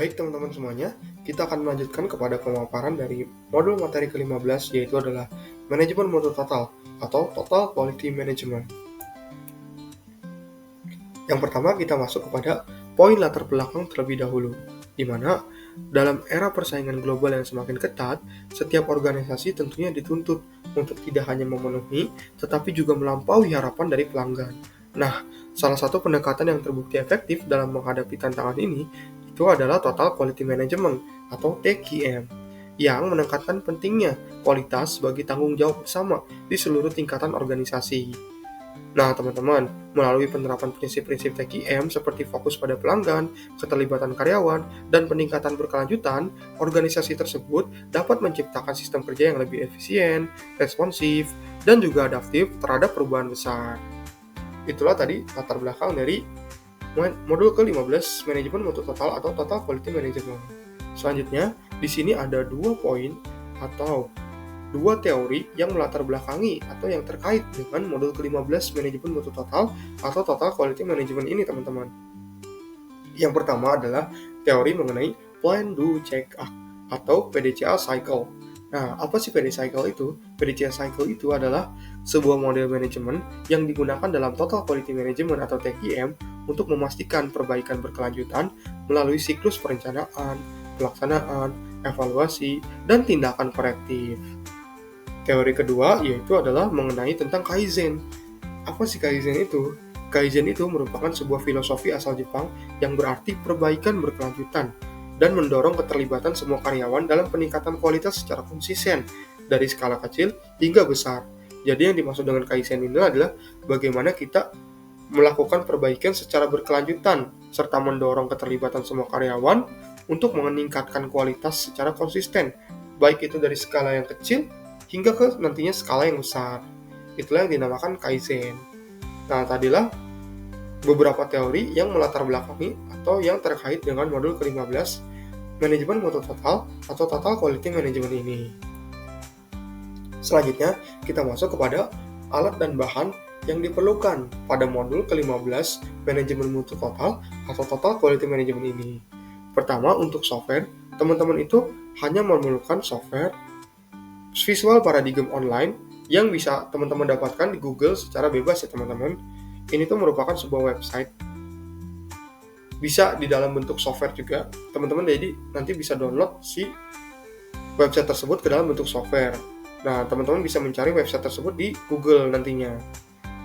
Baik teman-teman semuanya, kita akan melanjutkan kepada pemaparan dari modul materi ke-15 yaitu adalah manajemen mutu total atau Total Quality Management. Yang pertama kita masuk kepada poin latar belakang terlebih dahulu, di mana dalam era persaingan global yang semakin ketat, setiap organisasi tentunya dituntut untuk tidak hanya memenuhi, tetapi juga melampaui harapan dari pelanggan. Nah, salah satu pendekatan yang terbukti efektif dalam menghadapi tantangan ini itu adalah Total Quality Management atau TQM, yang menekankan pentingnya kualitas sebagai tanggung jawab bersama di seluruh tingkatan organisasi. Nah, teman-teman, melalui penerapan prinsip-prinsip TQM seperti fokus pada pelanggan, keterlibatan karyawan, dan peningkatan berkelanjutan, organisasi tersebut dapat menciptakan sistem kerja yang lebih efisien, responsif, dan juga adaptif terhadap perubahan besar. Itulah tadi latar belakang dari modul ke-15 manajemen mutu total atau Total Quality Management. Selanjutnya, di sini ada 2 poin atau 2 teori yang melatar belakangi atau yang terkait dengan modul ke-15 manajemen mutu total atau Total Quality Management ini, teman-teman. Yang pertama adalah teori mengenai Plan, Do, Check, Act atau PDCA Cycle. Nah, apa sih PDCA Cycle itu? PDCA Cycle itu adalah sebuah model manajemen yang digunakan dalam Total Quality Management atau TQM untuk memastikan perbaikan berkelanjutan melalui siklus perencanaan, pelaksanaan, evaluasi, dan tindakan korektif. Teori kedua yaitu adalah mengenai tentang Kaizen. Apa sih Kaizen itu? Kaizen itu merupakan sebuah filosofi asal Jepang yang berarti perbaikan berkelanjutan dan mendorong keterlibatan semua karyawan dalam peningkatan kualitas secara konsisten dari skala kecil hingga besar. Jadi yang dimaksud dengan Kaizen ini adalah bagaimana kita melakukan perbaikan secara berkelanjutan serta mendorong keterlibatan semua karyawan untuk meningkatkan kualitas secara konsisten, baik itu dari skala yang kecil hingga ke nantinya skala yang besar. Itulah yang dinamakan Kaizen. Nah, tadilah beberapa teori yang melatar belakangi atau yang terkait dengan modul ke-15 manajemen mutu total atau Total Quality Management ini. Selanjutnya, kita masuk kepada alat dan bahan yang diperlukan pada modul ke-15 manajemen mutu total atau Total Quality Management ini. Pertama, untuk software, teman-teman itu hanya memerlukan software Visual Paradigm Online yang bisa teman-teman dapatkan di Google secara bebas ya teman-teman. Ini tuh merupakan sebuah website, bisa di dalam bentuk software juga. Teman-teman jadi nanti bisa download si website tersebut ke dalam bentuk software. Nah, teman-teman bisa mencari website tersebut di Google nantinya.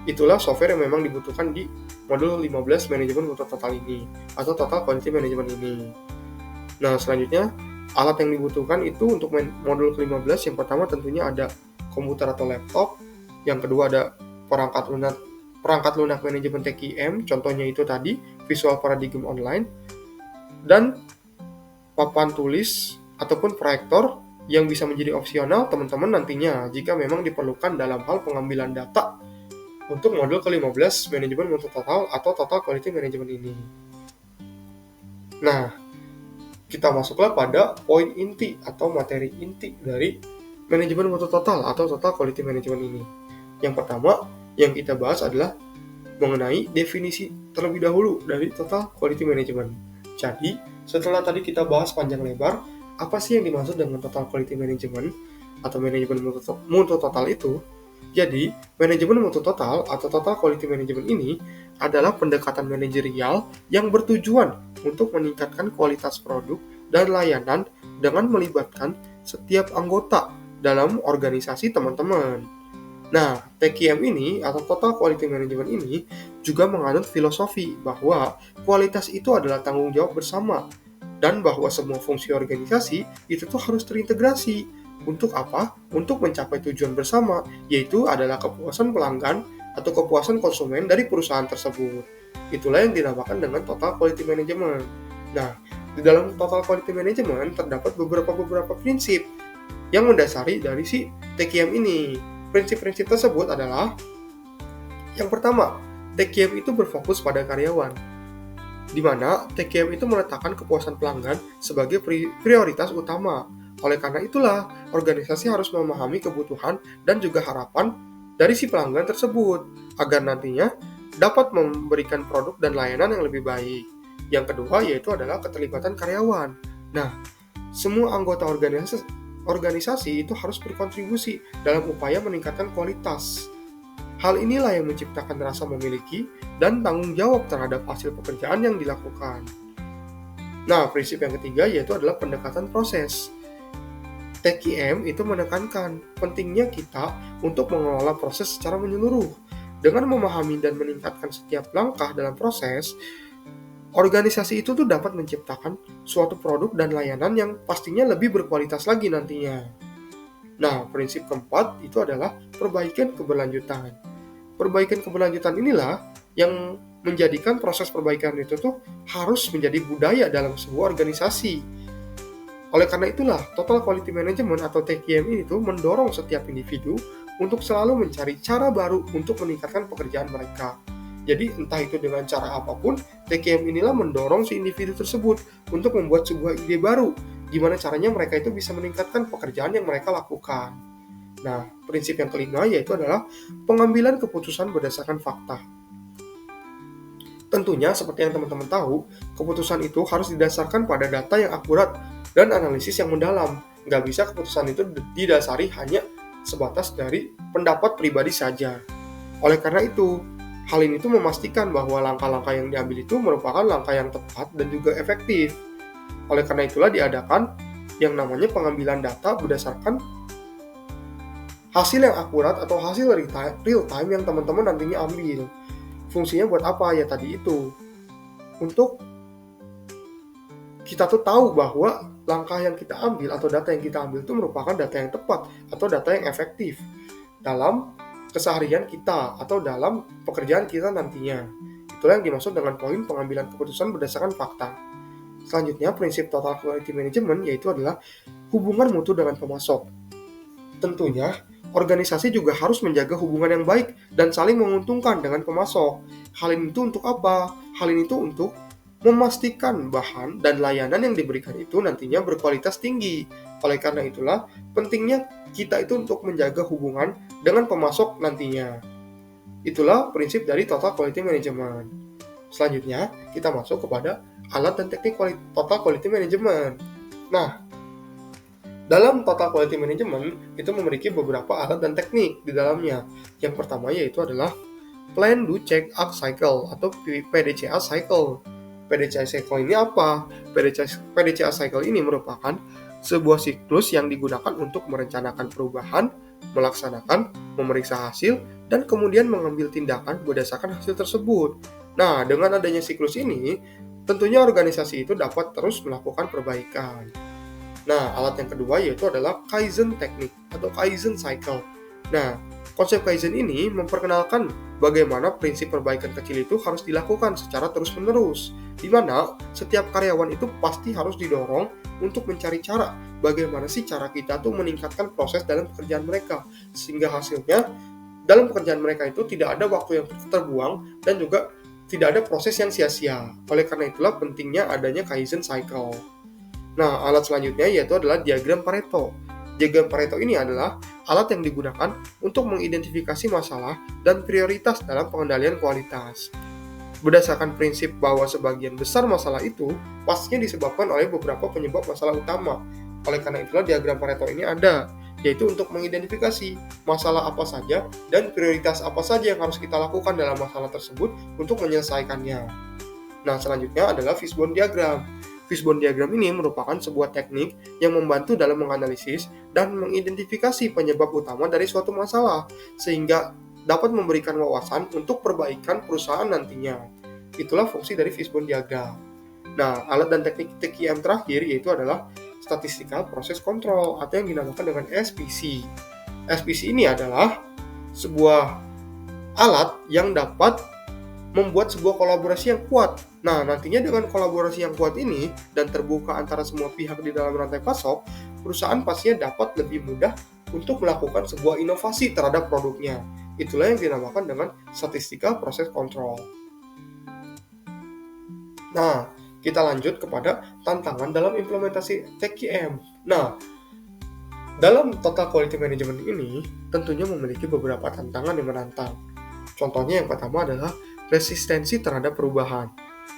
Itulah software yang memang dibutuhkan di modul 15 manajemen mutu total ini atau Total Quality Management ini. Nah, selanjutnya alat yang dibutuhkan itu untuk modul ke-15 yang pertama tentunya ada komputer atau laptop, yang kedua ada perangkat lunak manajemen TQM, contohnya itu tadi Visual Paradigm Online, dan papan tulis ataupun proyektor yang bisa menjadi opsional teman-teman nantinya jika memang diperlukan dalam hal pengambilan data untuk modul ke-15 manajemen mutu total atau Total Quality Management ini. Nah, kita masuklah pada poin inti atau materi inti dari manajemen mutu total atau Total Quality Management ini. Yang pertama yang kita bahas adalah mengenai definisi terlebih dahulu dari Total Quality Management. Jadi, setelah tadi kita bahas panjang lebar, apa sih yang dimaksud dengan Total Quality Management atau manajemen mutu total itu? Jadi, manajemen mutu total atau Total Quality Management ini adalah pendekatan manajerial yang bertujuan untuk meningkatkan kualitas produk dan layanan dengan melibatkan setiap anggota dalam organisasi teman-teman. Nah, TQM ini atau Total Quality Management ini juga menganut filosofi bahwa kualitas itu adalah tanggung jawab bersama dan bahwa semua fungsi organisasi itu tuh harus terintegrasi. Untuk apa? Untuk mencapai tujuan bersama, yaitu adalah kepuasan pelanggan atau kepuasan konsumen dari perusahaan tersebut. Itulah yang dinamakan dengan Total Quality Management. Nah, di dalam Total Quality Management terdapat beberapa prinsip yang mendasari dari si TQM ini. Prinsip-prinsip tersebut adalah yang pertama, TQM itu berfokus pada karyawan, di mana TQM itu meletakkan kepuasan pelanggan sebagai prioritas utama. Oleh karena itulah, organisasi harus memahami kebutuhan dan juga harapan dari si pelanggan tersebut, agar nantinya dapat memberikan produk dan layanan yang lebih baik. Yang kedua yaitu adalah keterlibatan karyawan. Nah, semua anggota organisasi itu harus berkontribusi dalam upaya meningkatkan kualitas. Hal inilah yang menciptakan rasa memiliki dan tanggung jawab terhadap hasil pekerjaan yang dilakukan. Nah, prinsip yang ketiga yaitu adalah pendekatan proses. TQM itu menekankan pentingnya kita untuk mengelola proses secara menyeluruh. Dengan memahami dan meningkatkan setiap langkah dalam proses, organisasi itu tuh dapat menciptakan suatu produk dan layanan yang pastinya lebih berkualitas lagi nantinya. Nah, prinsip keempat itu adalah perbaikan keberlanjutan. Perbaikan keberlanjutan inilah yang menjadikan proses perbaikan itu tuh harus menjadi budaya dalam sebuah organisasi. Oleh karena itulah, Total Quality Management atau TQM ini tuh mendorong setiap individu untuk selalu mencari cara baru untuk meningkatkan pekerjaan mereka. Jadi entah itu dengan cara apapun, TQM inilah mendorong si individu tersebut untuk membuat sebuah ide baru, gimana caranya mereka itu bisa meningkatkan pekerjaan yang mereka lakukan. Nah, prinsip yang kelima yaitu adalah pengambilan keputusan berdasarkan fakta. Tentunya seperti yang teman-teman tahu, keputusan itu harus didasarkan pada data yang akurat dan analisis yang mendalam. Nggak bisa keputusan itu didasari hanya sebatas dari pendapat pribadi saja. Oleh karena itu, hal ini tuh memastikan bahwa langkah-langkah yang diambil itu merupakan langkah yang tepat dan juga efektif. Oleh karena itulah diadakan yang namanya pengambilan data berdasarkan hasil yang akurat atau hasil real time yang teman-teman nantinya ambil. Fungsinya buat apa ya tadi itu? Untuk kita tuh tahu bahwa langkah yang kita ambil atau data yang kita ambil itu merupakan data yang tepat atau data yang efektif dalam keseharian kita atau dalam pekerjaan kita nantinya. Itulah yang dimaksud dengan poin pengambilan keputusan berdasarkan fakta. Selanjutnya, prinsip Total Quality Management yaitu adalah hubungan mutu dengan pemasok. Tentunya, organisasi juga harus menjaga hubungan yang baik dan saling menguntungkan dengan pemasok. Hal ini itu untuk apa? Hal ini itu untuk memastikan bahan dan layanan yang diberikan itu nantinya berkualitas tinggi. Oleh karena itulah, pentingnya kita itu untuk menjaga hubungan dengan pemasok nantinya. Itulah prinsip dari Total Quality Management. Selanjutnya, kita masuk kepada alat dan teknik Total Quality Management. Nah, dalam Total Quality Management itu memiliki beberapa alat dan teknik di dalamnya. Yang pertama yaitu adalah Plan, Do, Check, Act Cycle atau PDCA Cycle. PDCA Cycle ini apa? PDCA Cycle ini merupakan sebuah siklus yang digunakan untuk merencanakan perubahan, melaksanakan, memeriksa hasil, dan kemudian mengambil tindakan berdasarkan hasil tersebut. Nah, dengan adanya siklus ini, tentunya organisasi itu dapat terus melakukan perbaikan. Nah, alat yang kedua yaitu adalah Kaizen Technique atau Kaizen Cycle. Nah, konsep Kaizen ini memperkenalkan bagaimana prinsip perbaikan kecil itu harus dilakukan secara terus-menerus, di mana setiap karyawan itu pasti harus didorong untuk mencari cara bagaimana sih cara kita tuh meningkatkan proses dalam pekerjaan mereka, sehingga hasilnya dalam pekerjaan mereka itu tidak ada waktu yang terbuang dan juga tidak ada proses yang sia-sia. Oleh karena itulah pentingnya adanya Kaizen Cycle. Nah, alat selanjutnya yaitu adalah diagram Pareto. Diagram Pareto ini adalah alat yang digunakan untuk mengidentifikasi masalah dan prioritas dalam pengendalian kualitas. Berdasarkan prinsip bahwa sebagian besar masalah itu pastinya disebabkan oleh beberapa penyebab masalah utama. Oleh karena itulah diagram Pareto ini ada, yaitu untuk mengidentifikasi masalah apa saja dan prioritas apa saja yang harus kita lakukan dalam masalah tersebut untuk menyelesaikannya. Nah, selanjutnya adalah Fishbone Diagram. Fishbone Diagram ini merupakan sebuah teknik yang membantu dalam menganalisis dan mengidentifikasi penyebab utama dari suatu masalah, sehingga dapat memberikan wawasan untuk perbaikan perusahaan nantinya. Itulah fungsi dari Fishbone Diagram. Nah, alat dan teknik TQM terakhir yaitu adalah Statistical Process Control atau yang dinamakan dengan SPC. SPC ini adalah sebuah alat yang dapat membuat sebuah kolaborasi yang kuat. Nah, nantinya dengan kolaborasi yang kuat ini dan terbuka antara semua pihak di dalam rantai pasok, perusahaan pastinya dapat lebih mudah untuk melakukan sebuah inovasi terhadap produknya. Itulah yang dinamakan dengan Statistical Process Control. Nah, kita lanjut kepada tantangan dalam implementasi TQM. Nah, dalam Total Quality Management ini tentunya memiliki beberapa tantangan yang menantang. Contohnya yang pertama adalah resistensi terhadap perubahan.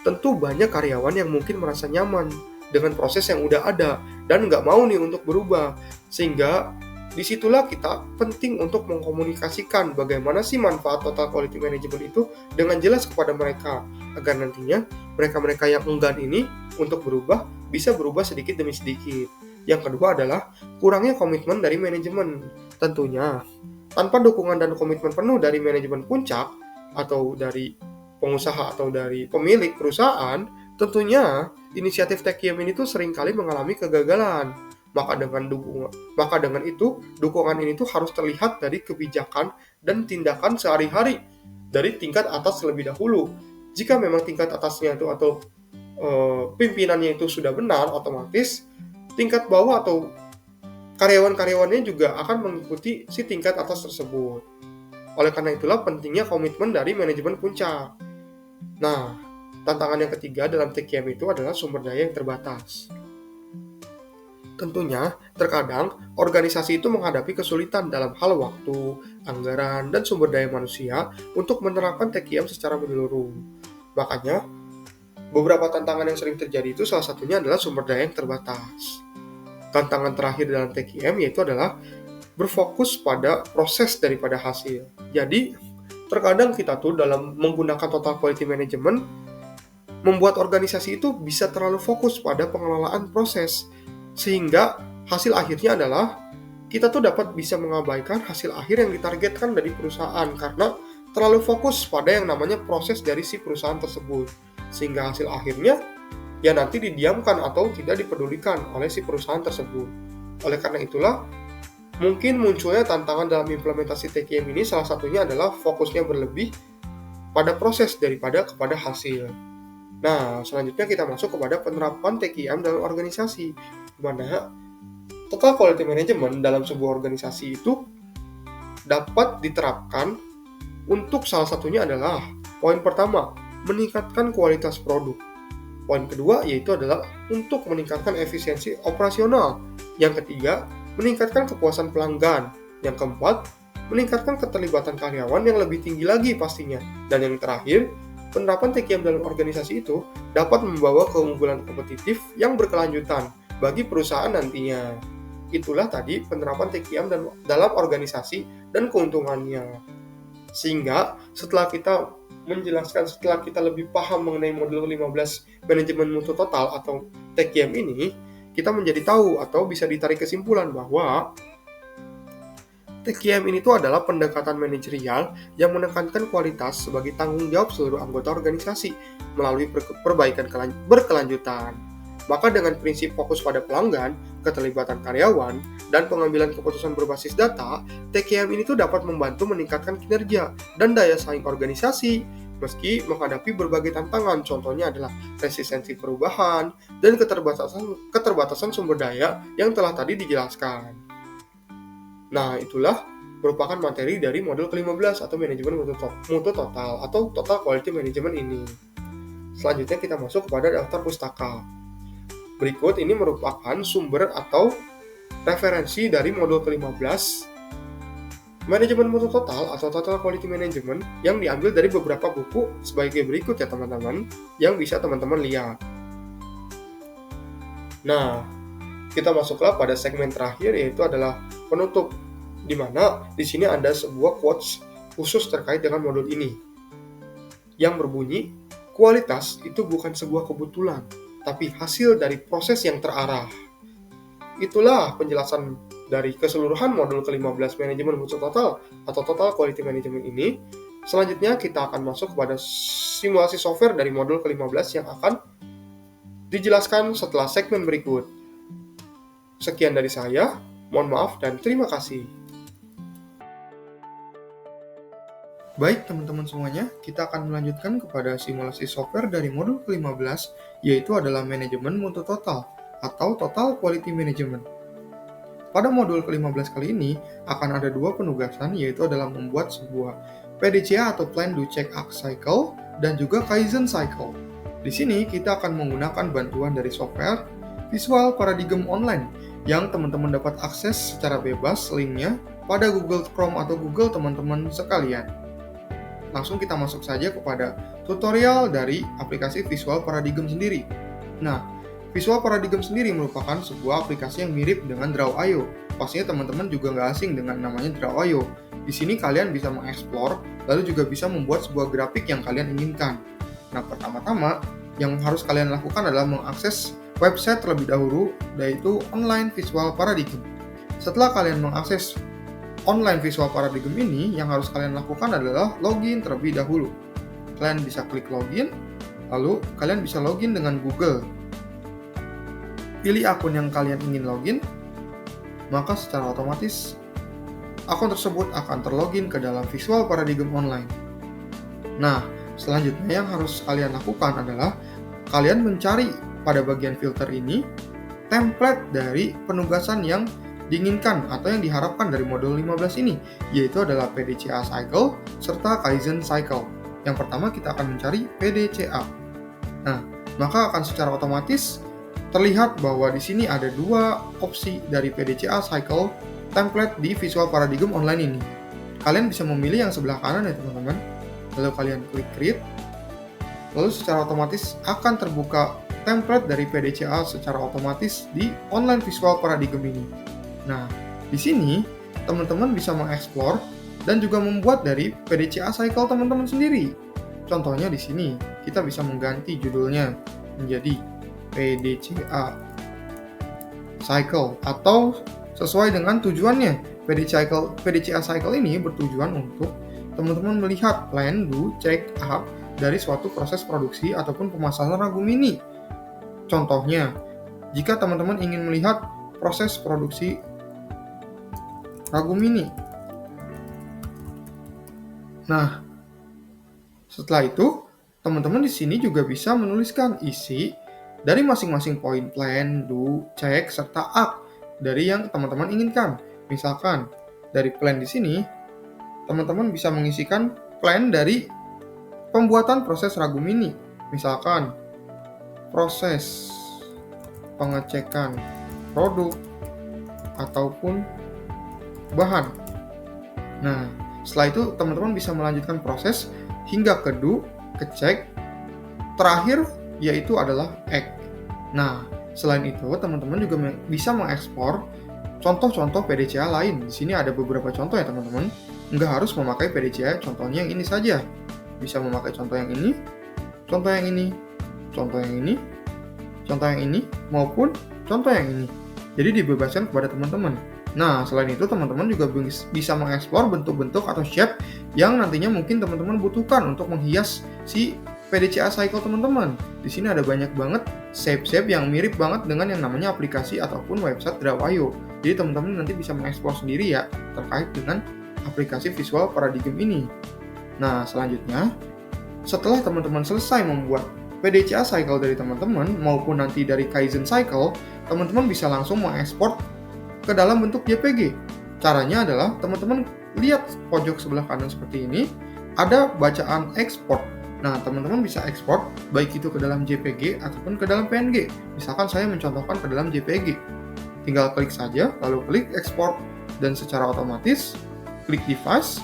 tentu banyak karyawan yang mungkin merasa nyaman dengan proses yang udah ada dan nggak mau nih untuk berubah. Sehingga disitulah kita penting untuk mengkomunikasikan bagaimana sih manfaat total quality management itu dengan jelas kepada mereka, agar nantinya mereka-mereka yang enggan ini untuk berubah bisa berubah sedikit demi sedikit. Yang kedua adalah kurangnya komitmen dari manajemen. Tentunya, tanpa dukungan dan komitmen penuh dari manajemen puncak atau dari pengusaha atau dari pemilik perusahaan, tentunya inisiatif TechQM ini tuh seringkali mengalami kegagalan. Maka dengan itu, dukungan ini tuh harus terlihat dari kebijakan dan tindakan sehari-hari dari tingkat atas terlebih dahulu. Jika memang tingkat atasnya itu atau pimpinannya itu sudah benar, otomatis tingkat bawah atau karyawan-karyawannya juga akan mengikuti si tingkat atas tersebut. Oleh karena itulah pentingnya komitmen dari manajemen puncak. Nah, tantangan yang ketiga dalam TKM itu adalah sumber daya yang terbatas. Tentunya, terkadang organisasi itu menghadapi kesulitan dalam hal waktu, anggaran, dan sumber daya manusia untuk menerapkan TKM secara menyeluruh. Makanya, beberapa tantangan yang sering terjadi itu salah satunya adalah sumber daya yang terbatas. Tantangan terakhir dalam TKM yaitu adalah berfokus pada proses daripada hasil. Jadi, terkadang kita tuh dalam menggunakan total quality management membuat organisasi itu bisa terlalu fokus pada pengelolaan proses, sehingga hasil akhirnya adalah kita tuh dapat bisa mengabaikan hasil akhir yang ditargetkan dari perusahaan karena terlalu fokus pada yang namanya proses dari si perusahaan tersebut, sehingga hasil akhirnya ya nanti didiamkan atau tidak dipedulikan oleh si perusahaan tersebut. Oleh karena itulah, mungkin munculnya tantangan dalam implementasi TKM ini salah satunya adalah fokusnya berlebih pada proses daripada kepada hasil. Nah, selanjutnya kita masuk kepada penerapan TKM dalam organisasi, di mana total quality management dalam sebuah organisasi itu dapat diterapkan untuk salah satunya adalah poin pertama, meningkatkan kualitas produk. Poin kedua yaitu adalah untuk meningkatkan efisiensi operasional. Yang ketiga, meningkatkan kepuasan pelanggan. Yang keempat, meningkatkan keterlibatan karyawan yang lebih tinggi lagi pastinya. Dan yang terakhir, penerapan TKM dalam organisasi itu dapat membawa keunggulan kompetitif yang berkelanjutan bagi perusahaan nantinya. Itulah tadi penerapan TKM dalam organisasi dan keuntungannya. Sehingga setelah kita lebih paham mengenai modul 15 manajemen mutu total atau TKM ini, kita menjadi tahu atau bisa ditarik kesimpulan bahwa TKM ini tuh adalah pendekatan manajerial yang menekankan kualitas sebagai tanggung jawab seluruh anggota organisasi melalui perbaikan berkelanjutan. Maka dengan prinsip fokus pada pelanggan, keterlibatan karyawan, dan pengambilan keputusan berbasis data, TKM ini tuh dapat membantu meningkatkan kinerja dan daya saing organisasi meski menghadapi berbagai tantangan. Contohnya adalah resistensi perubahan dan keterbatasan sumber daya yang telah tadi dijelaskan. Nah, itulah merupakan materi dari modul ke-15 atau manajemen mutu total atau total quality management ini. Selanjutnya kita masuk kepada daftar pustaka. Berikut ini merupakan sumber atau referensi dari modul ke-15 manajemen mutu total atau total quality management yang diambil dari beberapa buku sebagai berikut ya teman-teman, yang bisa teman-teman lihat. Nah, kita masuklah pada segmen terakhir yaitu adalah penutup, di mana di sini ada sebuah quotes khusus terkait dengan modul ini yang berbunyi, kualitas itu bukan sebuah kebetulan, tapi hasil dari proses yang terarah. Itulah penjelasan dari keseluruhan modul ke-15 manajemen mutu total atau total quality management ini. Selanjutnya kita akan masuk kepada simulasi software dari modul ke-15 yang akan dijelaskan setelah segmen berikut. Sekian dari saya, mohon maaf dan terima kasih. Baik teman-teman semuanya, kita akan melanjutkan kepada simulasi software dari modul ke-15, yaitu adalah manajemen mutu total atau total quality management. Pada modul ke-15 kali ini, akan ada dua penugasan, yaitu adalah membuat sebuah PDCA atau Plan Do Check Act Cycle dan juga Kaizen Cycle. Di sini kita akan menggunakan bantuan dari software Visual Paradigm Online yang teman-teman dapat akses secara bebas linknya pada Google Chrome atau Google teman-teman sekalian. Langsung kita masuk saja kepada tutorial dari aplikasi Visual Paradigm sendiri. Nah, Visual Paradigm sendiri merupakan sebuah aplikasi yang mirip dengan Draw.io. Pastinya teman-teman juga nggak asing dengan namanya Draw.io. Di sini kalian bisa mengeksplor, lalu juga bisa membuat sebuah grafik yang kalian inginkan. Nah, pertama-tama yang harus kalian lakukan adalah mengakses website terlebih dahulu, yaitu Online Visual Paradigm. Setelah kalian mengakses Online Visual Paradigm ini, yang harus kalian lakukan adalah login terlebih dahulu. Kalian bisa klik login, lalu kalian bisa login dengan Google. Pilih akun yang kalian ingin login, maka secara otomatis akun tersebut akan terlogin ke dalam Visual Paradigm Online. Nah, selanjutnya yang harus kalian lakukan adalah kalian mencari pada bagian filter ini template dari penugasan yang diinginkan atau yang diharapkan dari modul 15 ini, yaitu adalah PDCA Cycle serta Kaizen Cycle. Yang pertama kita akan mencari PDCA. Nah, maka akan secara otomatis terlihat bahwa di sini ada dua opsi dari PDCA Cycle template di Visual Paradigm Online ini. Kalian bisa memilih yang sebelah kanan ya teman-teman. Lalu kalian klik create. Lalu secara otomatis akan terbuka template dari PDCA secara otomatis di Online Visual Paradigm ini. Nah, di sini teman-teman bisa mengeksplor dan juga membuat dari PDCA Cycle teman-teman sendiri. Contohnya di sini kita bisa mengganti judulnya menjadi PDCA Cycle atau sesuai dengan tujuannya. PDCA Cycle ini bertujuan untuk teman-teman melihat plan, do, check, up dari suatu proses produksi ataupun pemasaran ragum mini. Contohnya, jika teman-teman ingin melihat proses produksi ragum mini. Nah, setelah itu, teman-teman di sini juga bisa menuliskan isi dari masing-masing poin plan, do, check, serta act dari yang teman-teman inginkan. Misalkan, dari plan di sini, teman-teman bisa mengisikan plan dari pembuatan proses ragum mini. Misalkan, proses pengecekan produk ataupun bahan. Nah, setelah itu teman-teman bisa melanjutkan proses hingga ke do, ke check, terakhir yaitu adalah act. Nah, selain itu teman-teman juga bisa mengekspor contoh-contoh PDCA lain. Di sini ada beberapa contoh ya teman-teman. Nggak harus memakai PDCA contohnya yang ini saja. Bisa memakai contoh yang ini, contoh yang ini, contoh yang ini, contoh yang ini, maupun contoh yang ini. Jadi dibebaskan kepada teman-teman. Nah, selain itu teman-teman juga bisa mengeksplor bentuk-bentuk atau shape yang nantinya mungkin teman-teman butuhkan untuk menghias si PDCA Cycle teman-teman. Di sini ada banyak banget shape-shape yang mirip banget dengan yang namanya aplikasi ataupun website Draw.io. Jadi teman-teman nanti bisa mengeksplor sendiri ya terkait dengan aplikasi Visual Paradigm ini. Nah, selanjutnya setelah teman-teman selesai membuat PDCA Cycle dari teman-teman maupun nanti dari Kaizen Cycle, teman-teman bisa langsung mengekspor ke dalam bentuk JPG. Caranya adalah teman-teman lihat pojok sebelah kanan seperti ini, ada bacaan ekspor. Nah, teman-teman bisa ekspor baik itu ke dalam JPG ataupun ke dalam PNG. Misalkan saya mencontohkan ke dalam JPG. Tinggal klik saja, lalu klik ekspor dan secara otomatis klik device.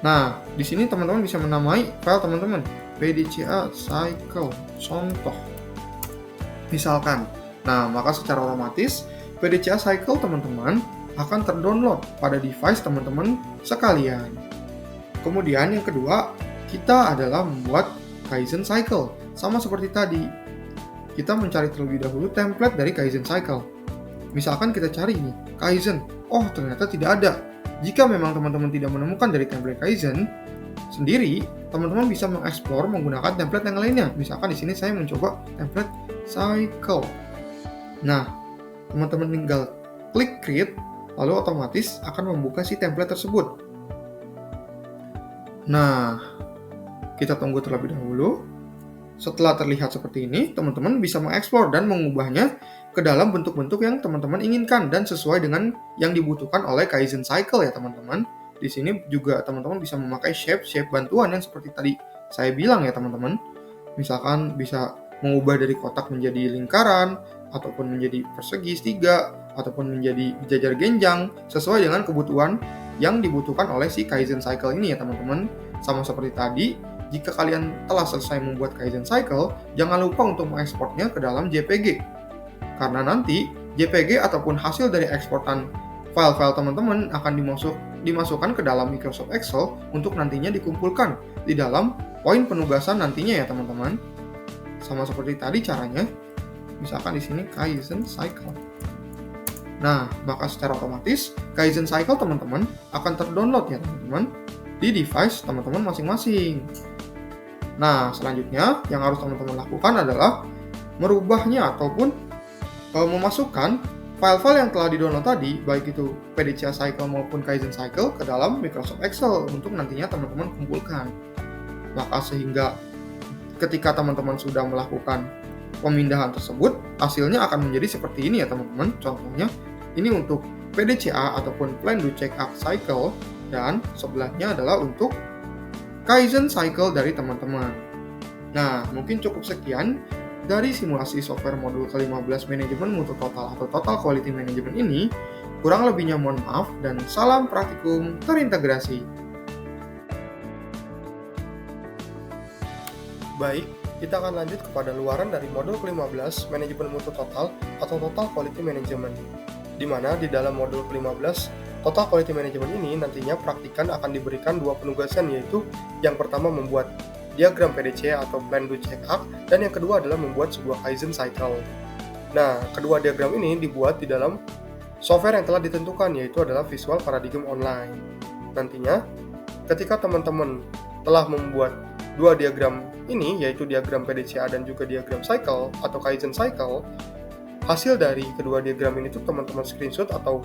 Nah, di sini teman-teman bisa menamai file teman-teman PDCA Cycle contoh. Misalkan. Nah, maka secara otomatis PDCA Cycle teman-teman akan terdownload pada device teman-teman sekalian. Kemudian yang kedua, kita adalah membuat Kaizen Cycle. Sama seperti tadi, kita mencari terlebih dahulu template dari Kaizen Cycle. Misalkan kita cari nih, Kaizen. Oh, ternyata tidak ada. Jika memang teman-teman tidak menemukan dari template Kaizen sendiri, teman-teman bisa mengeksplor menggunakan template yang lainnya. Misalkan di sini saya mencoba template Cycle. Nah, teman-teman tinggal klik create, lalu otomatis akan membuka si template tersebut. Nah, kita tunggu terlebih dahulu. Setelah terlihat seperti ini, teman-teman bisa mengeksplor dan mengubahnya ke dalam bentuk-bentuk yang teman-teman inginkan dan sesuai dengan yang dibutuhkan oleh Kaizen Cycle ya teman-teman. Di sini juga teman-teman bisa memakai shape bantuan yang seperti tadi saya bilang ya teman-teman. Misalkan bisa mengubah dari kotak menjadi lingkaran, ataupun menjadi persegi segitiga, ataupun menjadi jajar genjang, sesuai dengan kebutuhan yang dibutuhkan oleh si Kaizen Cycle ini ya teman-teman. Sama seperti tadi, jika kalian telah selesai membuat Kaizen Cycle, jangan lupa untuk mengekspornya ke dalam JPG. Karena nanti JPG ataupun hasil dari eksportan file-file teman-teman akan dimasukkan ke dalam Microsoft Excel untuk nantinya dikumpulkan di dalam poin penugasan nantinya ya teman-teman. Sama seperti tadi caranya, misalkan di sini Kaizen Cycle. Nah, maka secara otomatis Kaizen Cycle teman-teman akan terdownload ya teman-teman di device teman-teman masing-masing. Nah, selanjutnya yang harus teman-teman lakukan adalah merubahnya ataupun memasukkan file-file yang telah di-download tadi, baik itu PDCA Cycle maupun Kaizen Cycle ke dalam Microsoft Excel untuk nantinya teman-teman kumpulkan. Maka sehingga ketika teman-teman sudah melakukan pemindahan tersebut, hasilnya akan menjadi seperti ini ya teman-teman. Contohnya, ini untuk PDCA ataupun Plan Do Check Act Cycle, dan sebelahnya adalah untuk Kaizen Cycle dari teman-teman. Nah, mungkin cukup sekian dari simulasi software modul ke-15 manajemen mutu total atau Total Quality Management ini. Kurang lebihnya mohon maaf dan salam praktikum terintegrasi. Baik, kita akan lanjut kepada luaran dari modul ke-15 manajemen mutu total atau Total Quality Management, di mana di dalam modul ke-15 Total Quality Management ini nantinya praktikan akan diberikan dua penugasan, yaitu yang pertama membuat diagram PDCA atau Plan Do Check Act, dan yang kedua adalah membuat sebuah Kaizen Cycle. Nah, kedua diagram ini dibuat di dalam software yang telah ditentukan, yaitu adalah Visual Paradigm Online. Nantinya, ketika teman-teman telah membuat dua diagram ini, yaitu diagram PDCA dan juga diagram Cycle atau Kaizen Cycle, hasil dari kedua diagram ini tuh teman-teman screenshot atau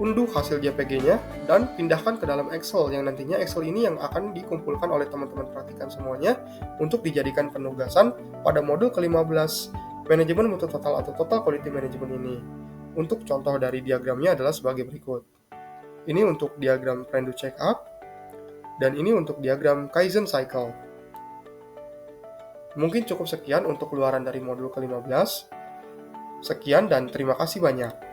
unduh hasil JPG-nya dan pindahkan ke dalam Excel, yang nantinya Excel ini yang akan dikumpulkan oleh teman-teman praktikan semuanya untuk dijadikan penugasan pada modul ke-15 manajemen mutu total atau Total Quality Management ini. Untuk contoh dari diagramnya adalah sebagai berikut. Ini untuk diagram Plan Do Check Act, dan ini untuk diagram Kaizen Cycle. Mungkin cukup sekian untuk keluaran dari modul ke-15. Sekian dan terima kasih banyak.